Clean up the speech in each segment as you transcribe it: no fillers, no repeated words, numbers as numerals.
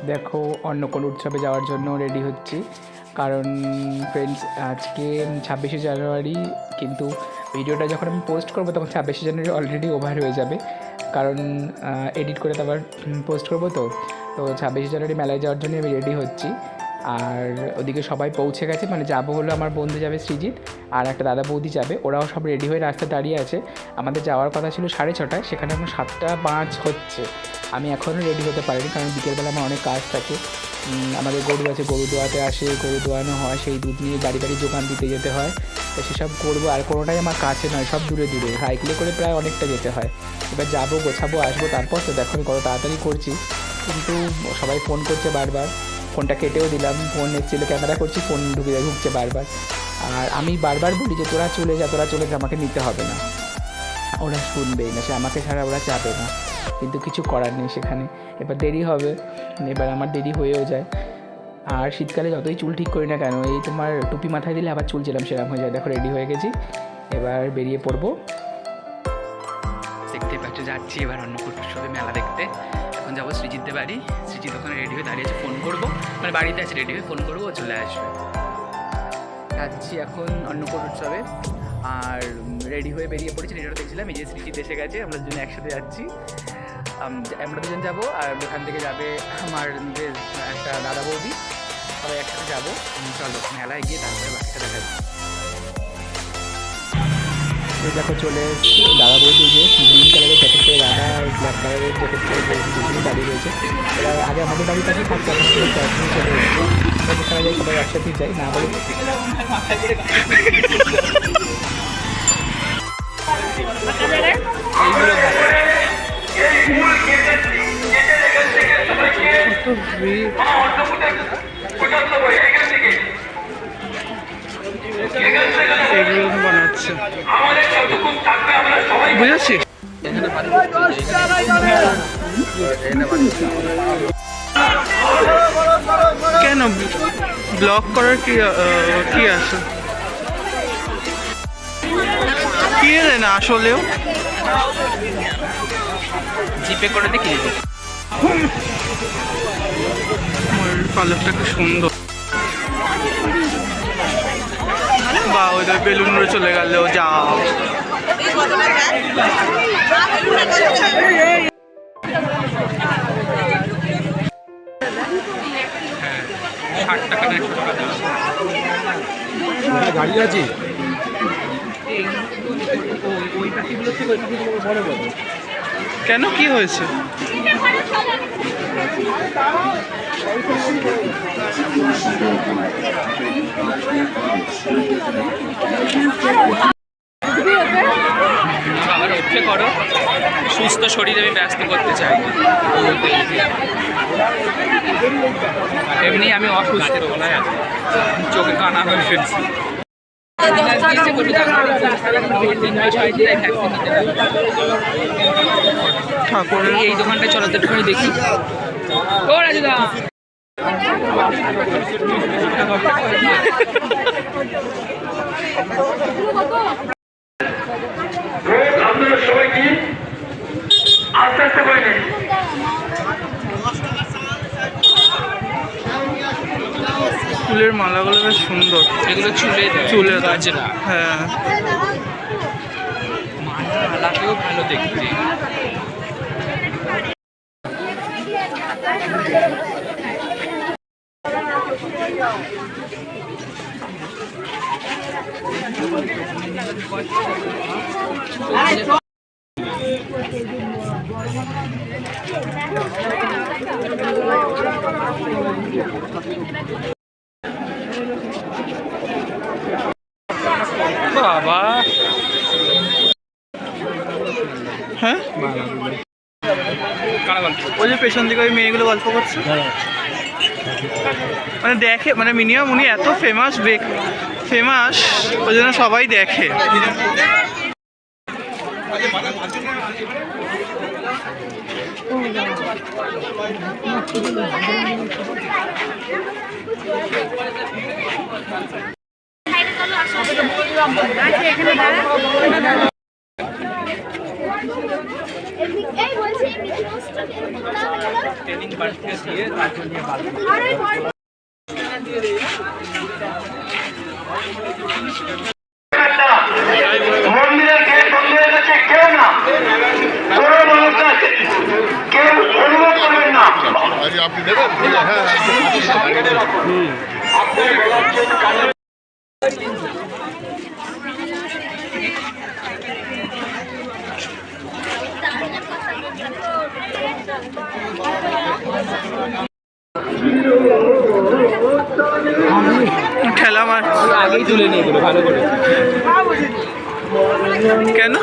দেখো অন্য কোনো উৎসবে যাওয়ার জন্য রেডি হচ্ছি, কারণ ফ্রেন্ডস আজকে 26শে জানুয়ারি, কিন্তু ভিডিওটা যখন আমি পোস্ট করবো তখন 26শে জানুয়ারি অলরেডি ওভার হয়ে যাবে, কারণ এডিট করে তো আবার পোস্ট করবো। তো 26শে জানুয়ারি মেলায় যাওয়ার জন্য আমি রেডি হচ্ছি। আর ওদিকে সবাই পৌঁছে গেছে, মানে যাবো হলো আমার বন্ধু যাবে সৃজিত, আর একটা দাদা বৌদি যাবে, ওরাও সব রেডি হয়ে রাস্তায় দাঁড়িয়ে আছে। আমাদের যাওয়ার কথা ছিল 6:30টায়, সেখানে এখন 7:05 হচ্ছে। আমি এখনও রেডি হতে পারিনি, কারণ বিকেলবেলা আমার অনেক কাজ থাকে। আমাদের গরু আছে, গরু দোয়াতে আসে, গরু দোয়ানো হয়, সেই দুধ নিয়ে বাড়ি বাড়ি যোগান দিতে যেতে হয়। তো সেসব করবো, আর কোনোটাই আমার কাছে নয়, সব দূরে দূরে, সাইকেলে করে প্রায় অনেকটা যেতে হয়। এবার যাবো, গোছাবো, আসবো, তারপর তো দেখো আমি কত তাড়াতাড়ি করছি। কিন্তু সবাই ফোন করছে বারবার, ফোনটা কেটেও দিলাম, ফোন এসেছিলো, ক্যামেরা করছি, ফোন ঢুকছে বারবার। আর আমি বারবার বলি যে তোরা চলে যা, আমাকে নিতে হবে না। ওরা শুনবেই না, সে আমাকে ছাড়া ওরা যাবে না, কিন্তু কিছু করার নেই সেখানে। এবার দেরি হবে, এবার আমার দেরি হয়েও যায়। আর শীতকালে যতই চুল ঠিক করি না কেন, এই তোমার টুপি মাথায় দিলে আবার চুল সেরকম হয়ে যায়। দেখো রেডি হয়ে গেছি, এবার বেরিয়ে পড়বো। দেখতে পাচ্ছ যাচ্ছি এবার অন্নকূট উৎসবে মেলা দেখতে। এখন যাবো সৃজিতদের বাড়ি, সৃজিত ওখানে রেডি হয়ে দাঁড়িয়েছে, ফোন করবো, মানে বাড়িতে আছে রেডি হয়ে, ফোন করবো, ও চলে আসবে। যাচ্ছি এখন অন্নকূট উৎসবে, আর রেডি হয়ে বেরিয়ে পড়েছি। রেডিওটা দেখছিলাম, এই যে সৃজিত এসে গেছে, আমরা দুজন একসাথে যাচ্ছি। আমরা দুজন যাবো, আর ওখান থেকে যাবে আমার যে একটা দাদা বৌদি, সবাই একসাথে যাবো। চলো মেলায় গিয়ে তারপরে বাকিটা দেখা যাবে। দেখো চলে এসেছি, দাদা বৌদি যে গ্রিন কালারের জ্যাকেট পরে, দাদা আর ব্ল্যাক কালারের জ্যাকেট পরে দুজনে দাঁড়িয়ে রয়েছে। এবার আগে আমাদের বাড়ির কাছে থাকতো, এখন চলে এসেছে, যেখানে যাই সবাই একসাথেই যাই, না বলে এগুলো বানাচ্ছে, বুঝেছি। কেন ব্লক করার কি আছে, কি না আসলেও জিপে করে দেখি। কালারটা কি সুন্দর, বা ওদের বেলুন উড়ে চলে গেল, যাও। গাড়ি আছে, কেন কি হয়েছে? আবার রক্ষে করো, সুস্থ শরীর আমি ব্যস্ত করতে চাই, এমনি আমি অসুস্থ, চোখে কানা হয়ে ফেলছি। ঠাকুরের এই দোকানটায় চলাতে একটুখানি দেখি। ও রাজুদা, আপনারা সবাই কি আস্তে আস্তে করে নিন। ফুলের মালাগুলো বেশ সুন্দর, এগুলো চুলে কাজে না। হ্যাঁ, মালাটাও ভালো দেখতে। বাবা, হ্যাঁ ওই যে পেছন দিকে ওই মেয়েগুলো গল্প করছে, মানে দেখে, মানে মিনিমাম উনি এত ফেমাস ওই জন্য সবাই দেখে। ট্রেনিং মন্দিরের গেট বন্ধ হয়ে গেছে, কেউ না, কোনো মানুষ আছে, কেউ অনুভব করবেন না। আপনি দেবেন? হ্যাঁ ঠেলা মার আগেই তুলে নিয়ে গেলো ভালো করে। কেন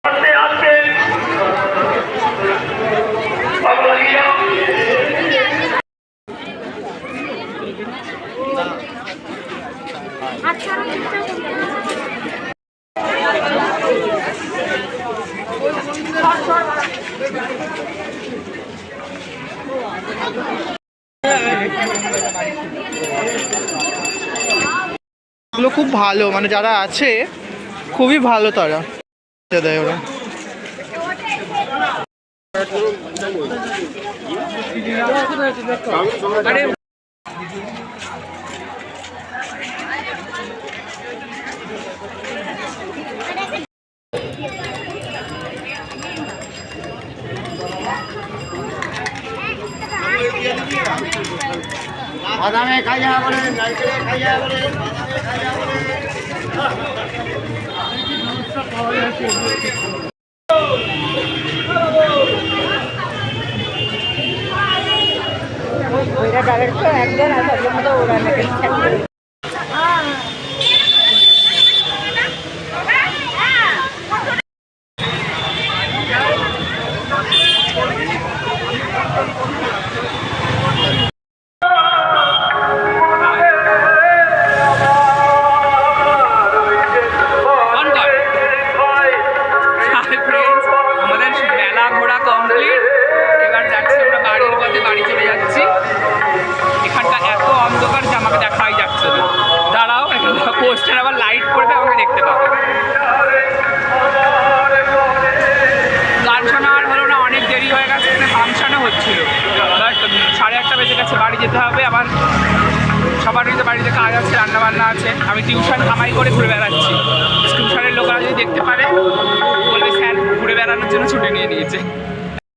আস্তে আস্তে বাবুলালিয়া এগুলো খুব ভালো, মানে যারা আছে খুবই ভালো, তারা দেয় ওরা। বাদামে খাই যাওয়া বলে, নারকেলে খাই যাওয়া বলে, বাদামে খাই যাওয়া বলে। আমাদের মেলা ঘোরা কমপ্লিট, এবার যাচ্ছি আমরা বাড়ির পথে, বাড়ি চলে যাচ্ছি। এখানটা এত অন্ধকার যে আমাকে দেখাই যাচ্ছে না। দাঁড়াও, পোস্টার আবার লাইট করবে, আমাকে দেখতে পাবে। গান শোনা আর হলো না, অনেক দেরি হয়ে গেছে, ফাংশনও হচ্ছিল। বাট 8:30 বেজে গেছে, বাড়ি যেতে হবে। আবার সবারই তো বাড়িতে কাজ আছে, রান্নাবান্না আছে। আমি টিউশন কামাই করে ঘুরে বেড়াচ্ছি। টিউশনের লোকেরা যদি দেখতে পারে বলবে স্যার ঘুরে বেড়ানোর জন্য ছুটি নিয়ে নিয়েছে।